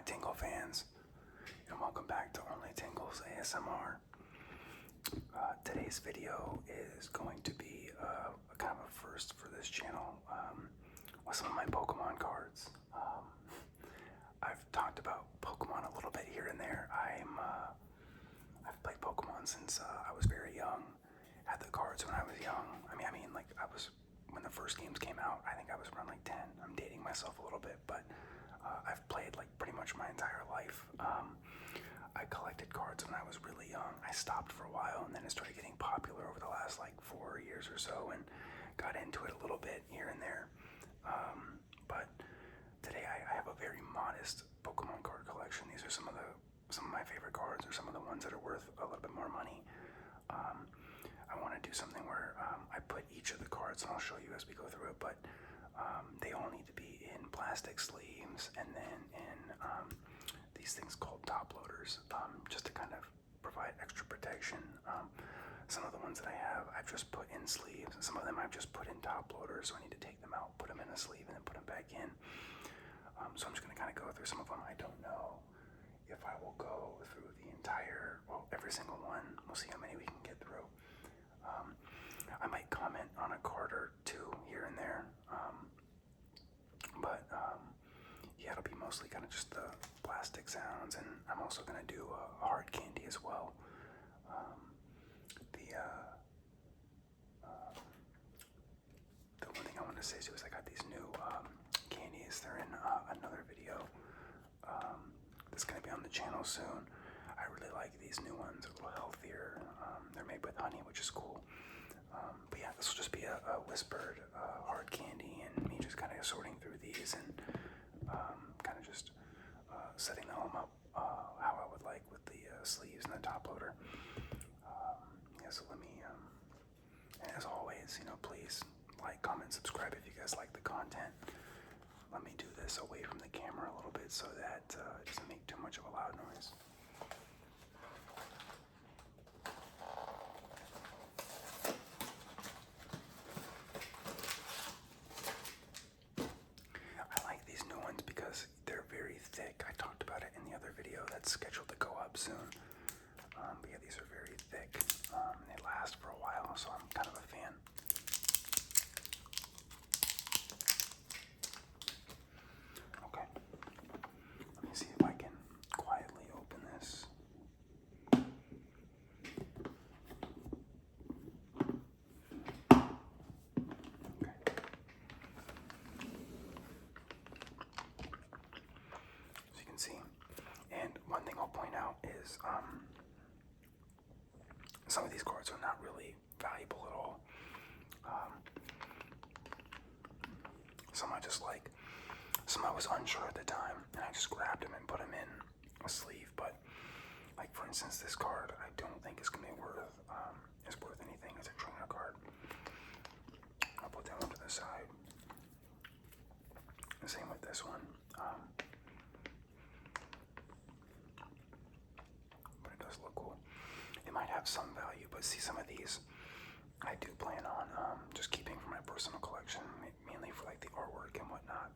Tingle fans, and welcome back to Only Tingles ASMR. Today's video is going to be a kind of a first for this channel with some of my Pokemon cards. I've talked about Pokemon a little bit here and there. I've played Pokemon since I was very young. Had the cards when I was young. When the first games came out, I think I was around like 10. I'm dating myself a little bit, but I've played like pretty much my entire life. I collected cards when I was really young. I stopped for a while, and then it started getting popular over the last like 4 years or so, and got into it a little bit here and there. But today I have a very modest Pokemon card collection. These are some of my favorite cards, or some of the ones that are worth a little bit more money. I want to do something where I put each of the cards, and I'll show you as we go through it, but they all need to be in plastic sleeves, and then in these things called top loaders, just to kind of provide extra protection. Some of the ones that I have, I've just put in sleeves, and some of them I've just put in top loaders, so I need to take them out, put them in a sleeve, and then put them back in. So I'm just going to kind of go through some of them. I don't know if I will go through the entire, every single one. We'll see how many we can get through. I might comment on a card or two here and there, but yeah, it'll be mostly kind of just the plastic sounds, and I'm also going to do a hard candy as well. The one thing I want to say too is I got these new candies. They're in another video that's going to be on the channel soon. I really like these new ones. They're a little healthier. They're made with honey, which is cool. But yeah, this will just be a whispered hard candy, and me just kind of sorting through these and kind of just setting them up how I would like with the sleeves and the top loader. Yeah, so let me, and as always, please like, comment, subscribe if you guys like the content. Let me do this away from the camera a little bit so that it doesn't make too much of a loud noise. I talked about it in the other video that's scheduled to go up soon. But yeah, these are very thick. They last for a while, so I'm kind of a fan. Okay. Let me see if I can quietly open this. See. And one thing I'll point out is some of these cards are not really valuable at all. Some I just like. Some I was unsure at the time, and I just grabbed them and put them in a sleeve. But like, for instance, this card I don't think is going to be worth anything. It's a trainer card. I'll put that one to the side. The same with this one. Look cool. It might have some value, but see, some of these I do plan on just keeping for my personal collection, mainly for like the artwork and whatnot.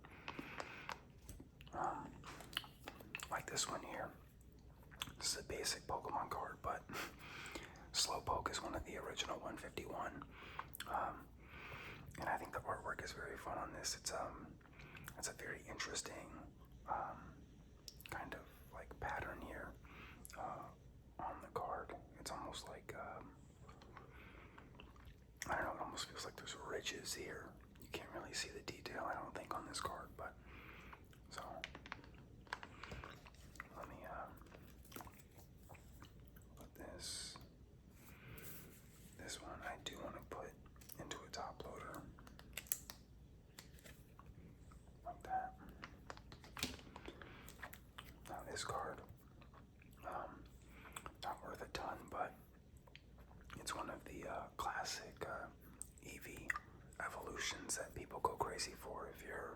Like this one here. This is a basic Pokemon card, but Slowpoke is one of the original 151. And I think the artwork is very fun on this. It's a very interesting kind of like pattern here. On the card, it's almost like I don't know, it almost feels like there's ridges here. You can't really see the detail, I don't think, on this card, but so let me put this one I do want to put into a top loader like that. Now this card, not worth a ton, but it's one of the classic EV evolutions that people go crazy for if you're,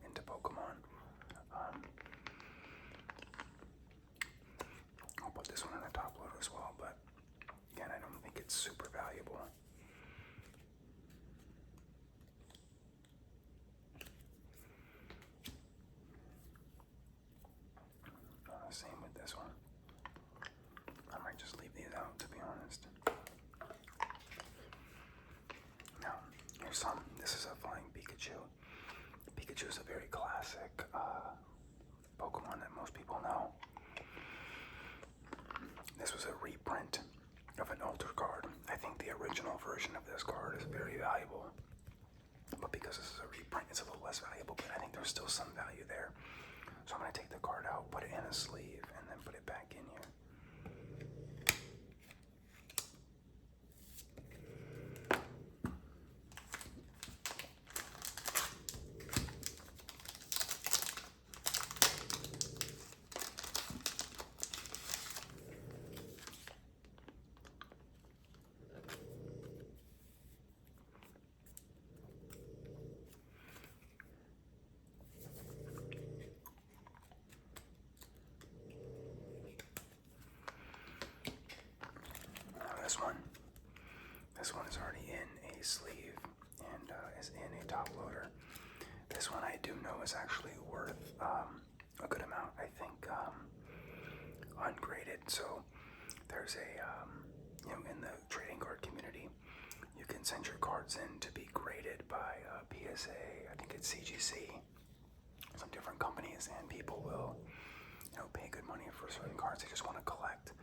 into Pokemon. I'll put this one in the top loader as well, but again, I don't think it's super valuable. here's some. This is a flying Pikachu. Pikachu is a very classic Pokemon that most people know. This was a reprint of an older card. I think the original version of this card is very valuable. But because this is a reprint, it's a little less valuable, but I think there's still some value there. So I'm going to take the card out, put it in a sleeve, and then put it back in here. This one is already in a sleeve and is in a top loader. This one I do know is actually worth a good amount. I think ungraded. So there's a in the trading card community, you can send your cards in to be graded by PSA. I think it's CGC. Some different companies, and people will pay good money for certain cards they just want to collect.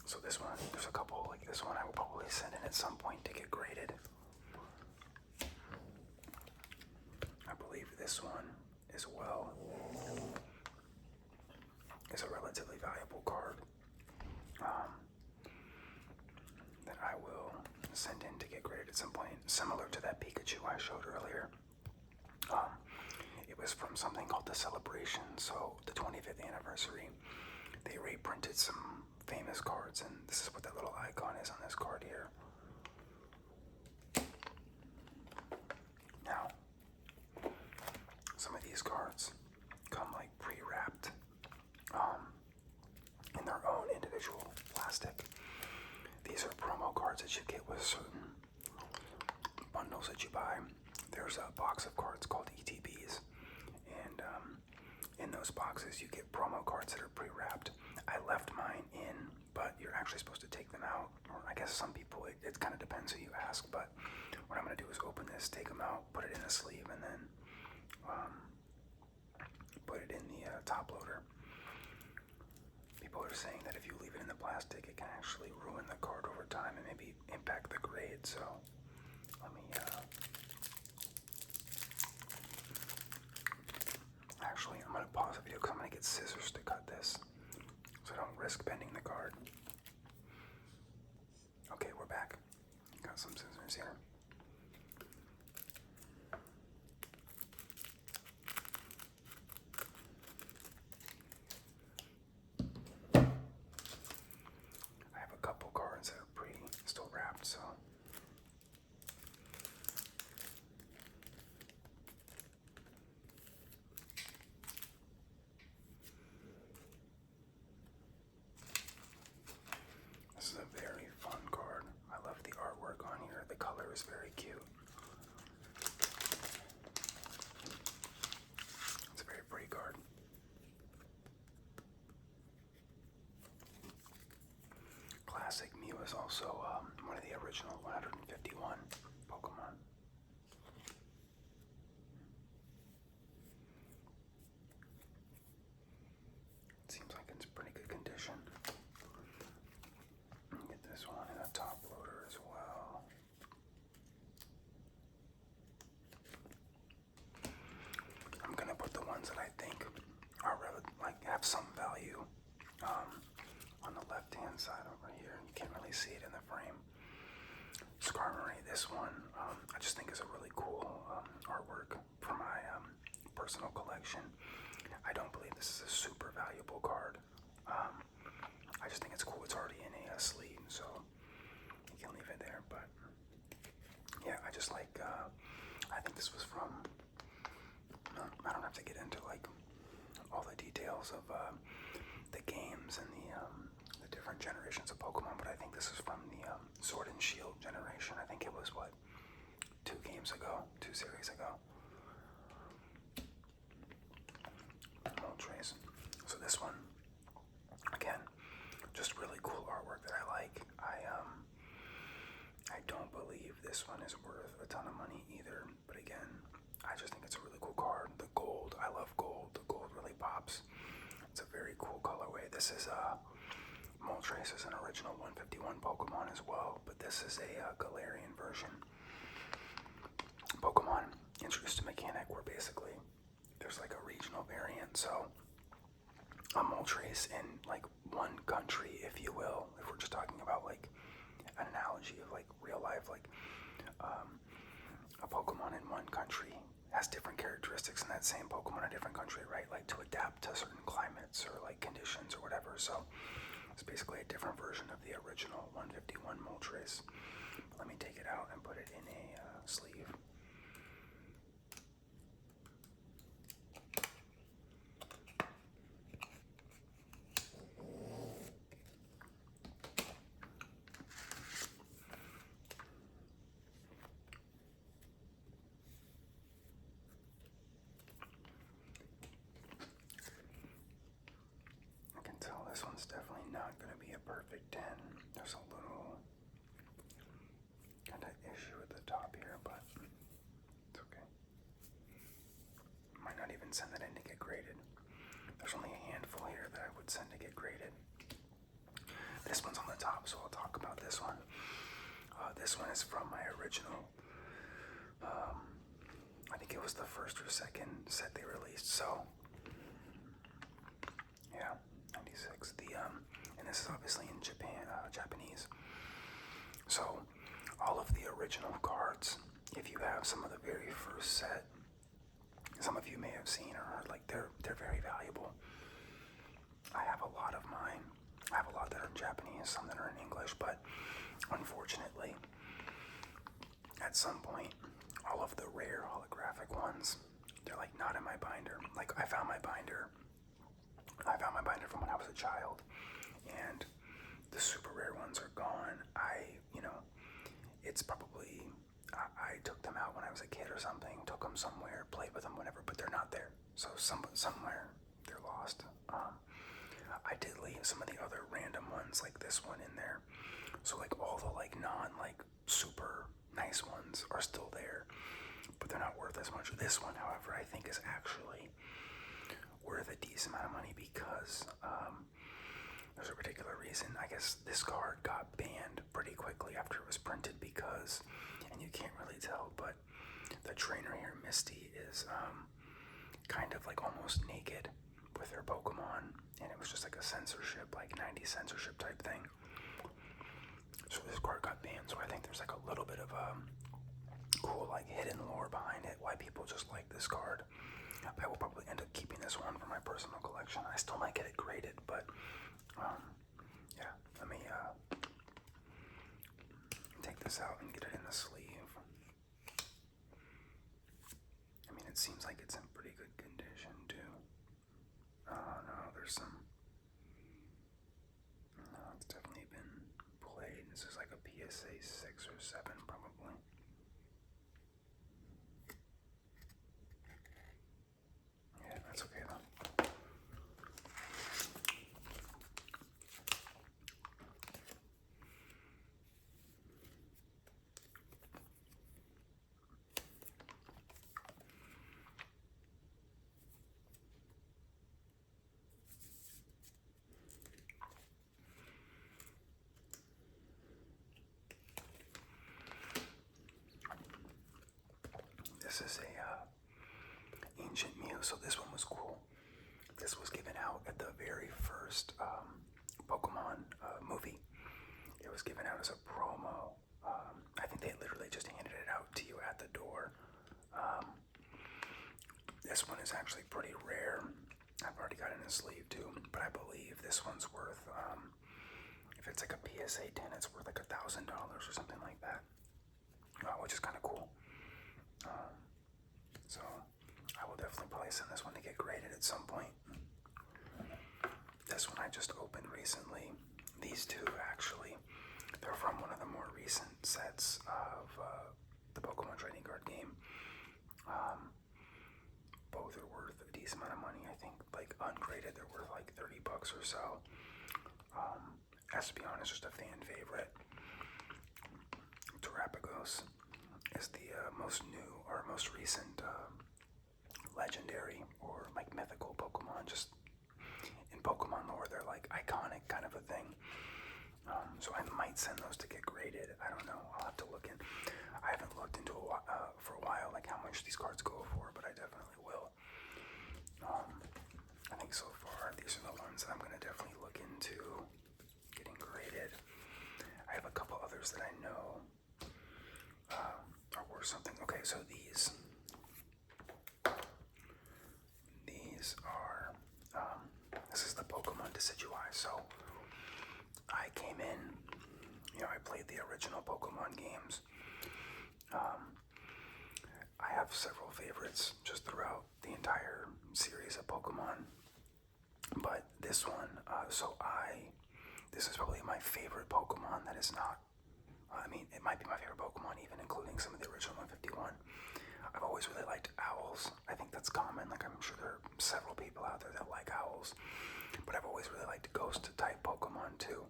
So this one, there's a couple like this one I will probably send in at some point to get graded. I believe this one as well is a relatively valuable card that I will send in to get graded at some point, similar to that Pikachu I showed earlier. It was from something called the Celebration, so the 25th anniversary. They reprinted some famous cards, and this is what that little icon is on this card here. Now, some of these cards come like pre-wrapped in their own individual plastic. These are promo cards that you get with certain bundles that you buy. There's a box of cards called ETBs, and in those boxes you get promo cards that are pre-wrapped. I left mine in, but you're actually supposed to take them out, or I guess some people, it kind of depends who you ask, but what I'm going to do is open this, take them out, put it in a sleeve, and then put it in the top loader. People are saying that if you leave it in the plastic, it can actually ruin the card over time and maybe impact the grade, so let me actually, I'm going to pause the video because I'm going to get scissors to cut this so I don't risk bending the card. Okay, we're back. Got some scissors here. I have a couple cards that are still wrapped, so this is a very fun card. I love the artwork on here. The color is very cute. It's a very pretty card. Classic Mew is also one of the original 151 Pokemon. It seems like it's pretty good condition. Get this one in a top loader as well. I'm gonna put the ones that I think are have some value on the left-hand side over here. You can't really see it in the frame. Skarmory, this one, I just think is a really cool artwork for my personal collection. I don't believe this is a super valuable card. I just think it's cool. It's already in a sleeve, so you can leave it there. But yeah, I just like. I think this was from. I don't have to get into like all the details of the games and the different generations of Pokemon, but I think this is from the Sword and Shield generation. I think it was what, 2 series ago. Moltres. So this one, again, just really cool artwork that I like. I don't believe this one is worth a ton of money either, but again, I just think it's a really cool card. The gold, I love gold. The gold really pops. It's a very cool colorway. This is Moltres is an original 151 Pokemon as well, but this is a Galarian version. Pokemon introduced a mechanic where basically there's like a regional variant, so a Moltres in like one country, if you will, if we're just talking about like an analogy of like real life, like a Pokemon in one country has different characteristics in that same Pokemon in a different country, right? Like to adapt to certain climates or like conditions or whatever. So it's basically a different version of the original 151 Moltres. Let me take it out and put it in a sleeve. This one's definitely not going to be a perfect 10. There's a little kind of issue at the top here, but it's okay. Might not even send that in to get graded. There's only a handful here that I would send to get graded. This one's on the top, so I'll talk about this one. This one is from my original, I think it was the first or second set they released, so yeah. 96. And this is obviously in Japanese. So, all of the original cards, if you have some of the very first set, some of you may have seen or heard, like they're very valuable. I have a lot of mine. I have a lot that are in Japanese, some that are in English, but unfortunately, at some point, all of the rare holographic ones, they're like not in my binder. Like I found my binder from when I was a child, and the super rare ones are gone. It's probably, I took them out when I was a kid or something, took them somewhere, played with them, whatever, but they're not there. So somewhere they're lost. I did leave some of the other random ones, like this one in there. So like all the like super nice ones are still there, but they're not worth as much. This one, however, I think is actually worth a decent amount of money because there's a particular reason. I guess this card got banned pretty quickly after it was printed because, and you can't really tell, but the trainer here, Misty, is kind of like almost naked with her Pokemon, and it was just like a censorship, like 90s censorship type thing. So this card got banned, so I think there's like a little bit of cool like hidden lore behind it, why people just like this card. I will probably end up keeping this one for my personal collection. I still might get it graded, but yeah, let me take this out and get it in the sleeve. I mean, it seems like it's in pretty good condition too. Oh no, there's some, no, it's definitely been played. This is like a PSA 6 or 7 probably. Yeah, that's okay though. This is a Ancient Mew, so this one was cool. This was given out at the very first Pokemon movie. It was given out as a promo. I think they literally just handed it out to you at the door. This one is actually pretty rare. I've already got it in a sleeve too, but I believe this one's worth, if it's like a PSA 10, it's worth like $1,000 or something like that, which is kind of cool. So I will definitely probably send this one to get graded at some point. This one I just opened recently. These two actually, they're from one of the more recent sets of the Pokemon trading card game. Both are worth a decent amount of money. I think like ungraded they're worth like $30 or so. Has to be honest, just a fan favorite. To Terapagos is the most new or most recent legendary or like mythical Pokemon. Just in Pokemon lore, they're like iconic kind of a thing. So I might send those to get graded. I don't know. I'll have to look in. I haven't looked into for a while, like how much these cards go for, but I definitely will. I think so far these are the ones that I'm gonna definitely look into getting graded. I have a couple others that I know are worth something. Okay, so these are this is the Pokemon Decidueye. So I came in, I played the original Pokemon games. I have several favorites just throughout the entire series of Pokemon, but this one, this is probably my favorite Pokemon that is not, it might be my favorite Pokemon even including some of the original 151. I've always really liked owls. I think that's common. Like, I'm sure there are several people out there that like owls, but I've always really liked ghost type Pokemon too.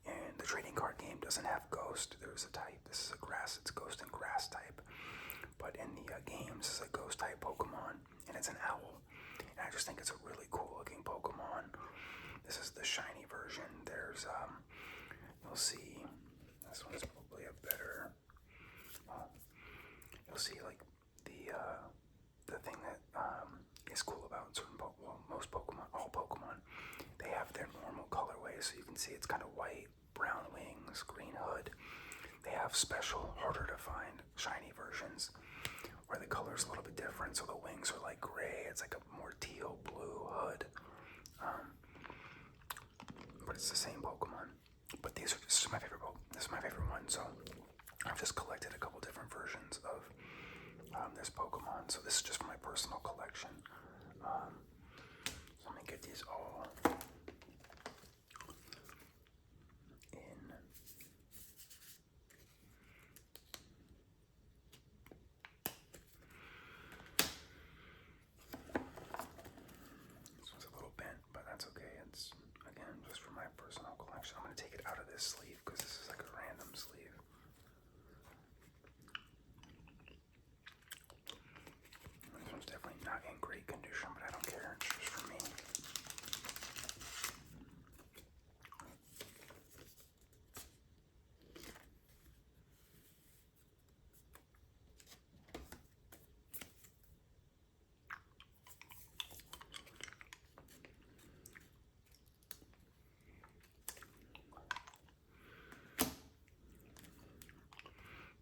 And the trading card game doesn't have ghost. There's a type. This is a grass. It's ghost and grass type. But in the games, it's a ghost type Pokemon, and it's an owl. And I just think it's a really cool looking Pokemon. This is the shiny version. There's you'll see. This one's probably a better. You'll see like the thing that is cool about certain most Pokemon, all Pokemon, they have their normal colorways, so you can see it's kind of white, brown wings, green hood. They have special, harder to find, shiny versions where the color is a little bit different. So the wings are like gray. It's like a more teal blue hood, but it's the same Pokemon. But this is my favorite. This is my favorite one. So I've just collected a couple different versions of this Pokemon. So this is just for my personal collection. So let me get these all in. This one's a little bent, but that's okay. It's, again, just for my personal collection. I'm going to take it out of this sleeve because this is like a random sleeve. This one's definitely not in great condition, but I don't care. It's just for me.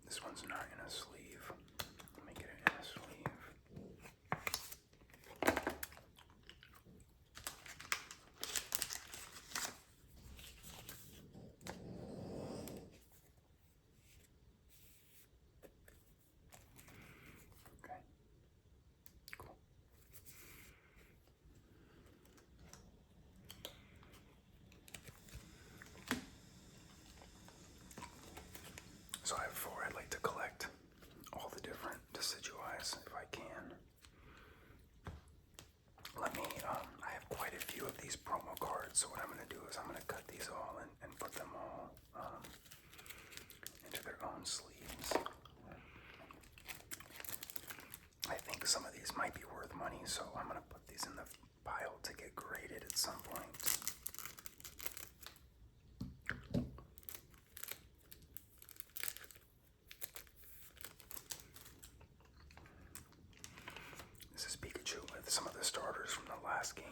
This one's not in a sleeve. Let me get it in a sleeve. Okay. Cool. So I have 4. I'd like to collect all the different Decidueyes if I can. Let me, I have quite a few of these promo cards, so what I'm going to do is I'm going to cut these all and put them all into their own sleeves. I think some of these might be worth money, so I'm going to put these in the pile to get graded at some point. This is Pikachu with some of the starters from the last game.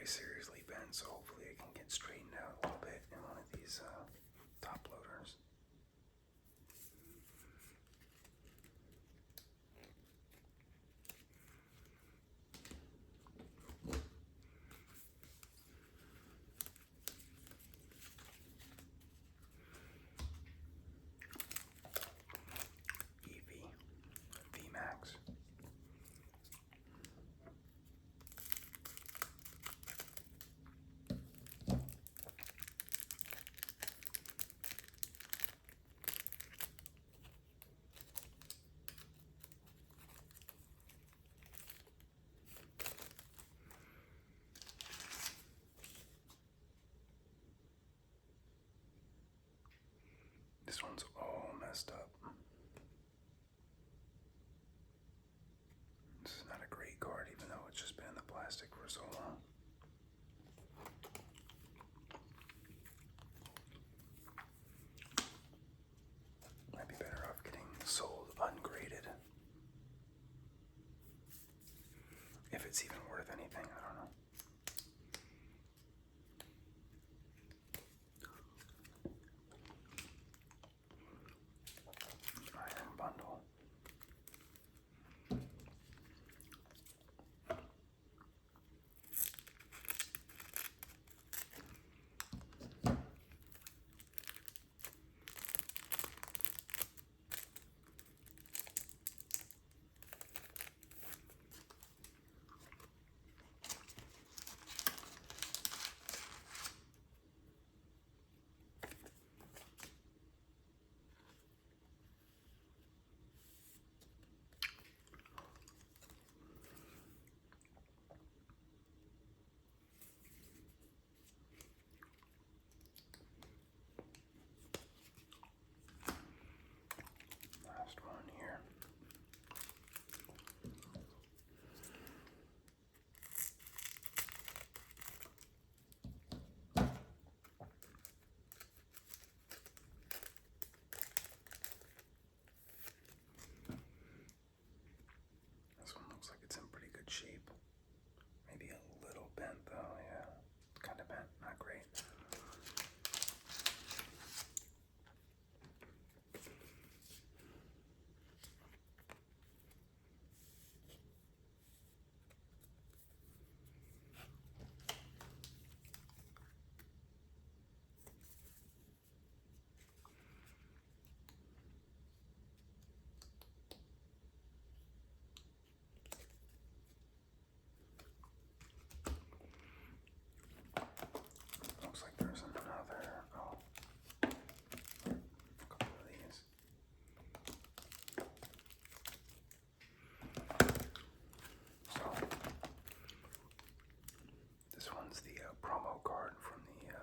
very seriously bent, so hopefully I can get straightened out a little bit in one of these top loaders. VMAX. This one's all messed up. This is not a great card, even though it's just been in the plastic for so long. Might be better off getting sold ungraded. If it's even worth anything, I don't know. Iron bundle. Last one here. This one looks like it's in pretty good shape. Maybe a little bent though, yeah. Kind of bent, not great. Looks like there's another, a couple of these. So, this one's the promo card from the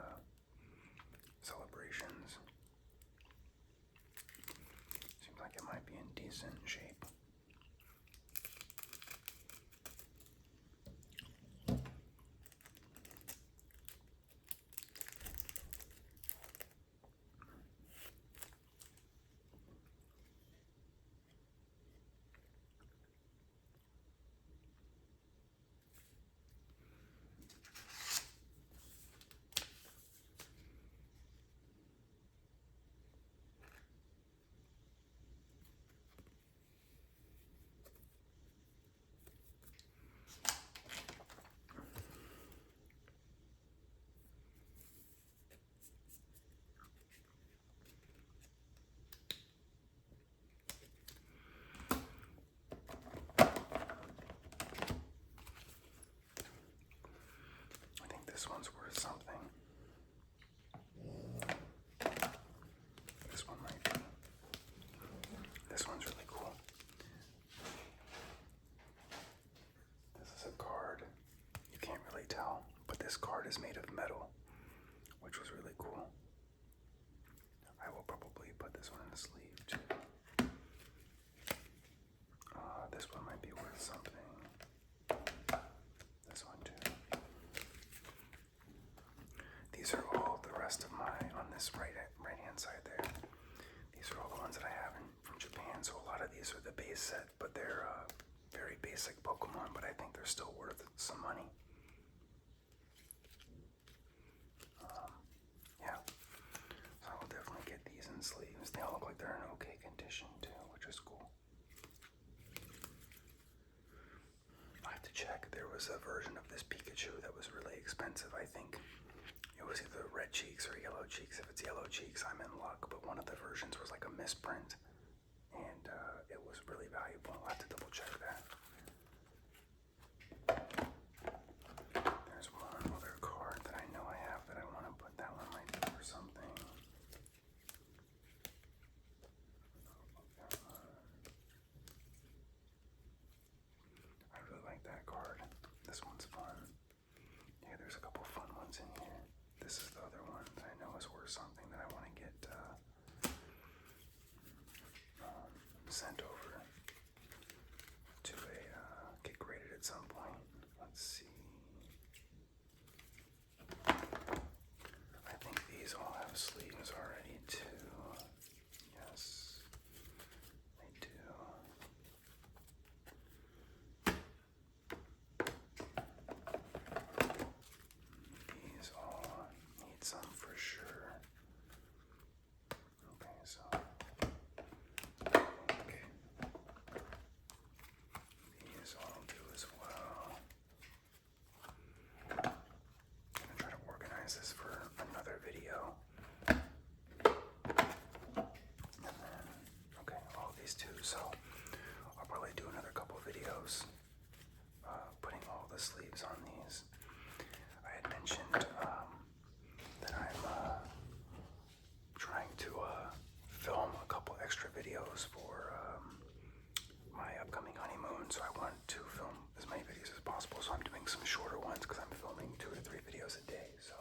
celebrations. Seems like it might be in decent shape. This one's worth something. This one might be. This one's really cool. This is a card. You can't really tell, but this card is made of metal, which was really cool. I will probably put this one in the sleeve too. This one might be worth something. This one too. These are all the rest of my, on this right hand side there. These are all the ones that I have from Japan, so a lot of these are the base set, but they're very basic Pokemon, but I think they're still worth some money. there was a version of this Pikachu that was really expensive, I think. It was either red cheeks or yellow cheeks. If it's yellow cheeks, I'm in luck, but one of the versions was like a misprint, and it was really valuable. I'll have to double check that. There's one other card that I know I have that I want to put. That one might be for something. I really like that card. This one's fun. Yeah, there's a couple fun ones in here. This is the other one that I know is worth something that I want to get sent over to get graded at some point. Let's see. I think these all have sleeves already too. Yes, they do. These all need some for sure. Okay, so okay. These all do as well. I'm gonna try to organize this for another video. And then, okay, all these two. So I'll probably do another couple videos putting all the sleeves on these. I had mentioned that I'm trying to film a couple extra videos for my upcoming honeymoon, so I want to film as many videos as possible. So I'm doing some shorter ones because I'm filming 2 to 3 videos a day. So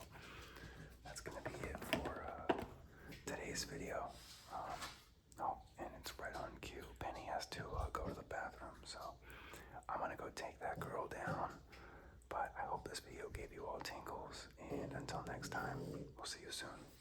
that's going to be it for today's video. Oh, and it's right on cue. Penny has to go to the bathroom, so I'm going to go take that girl down. But I hope this video gave you all tingles, and until next time, we'll see you soon.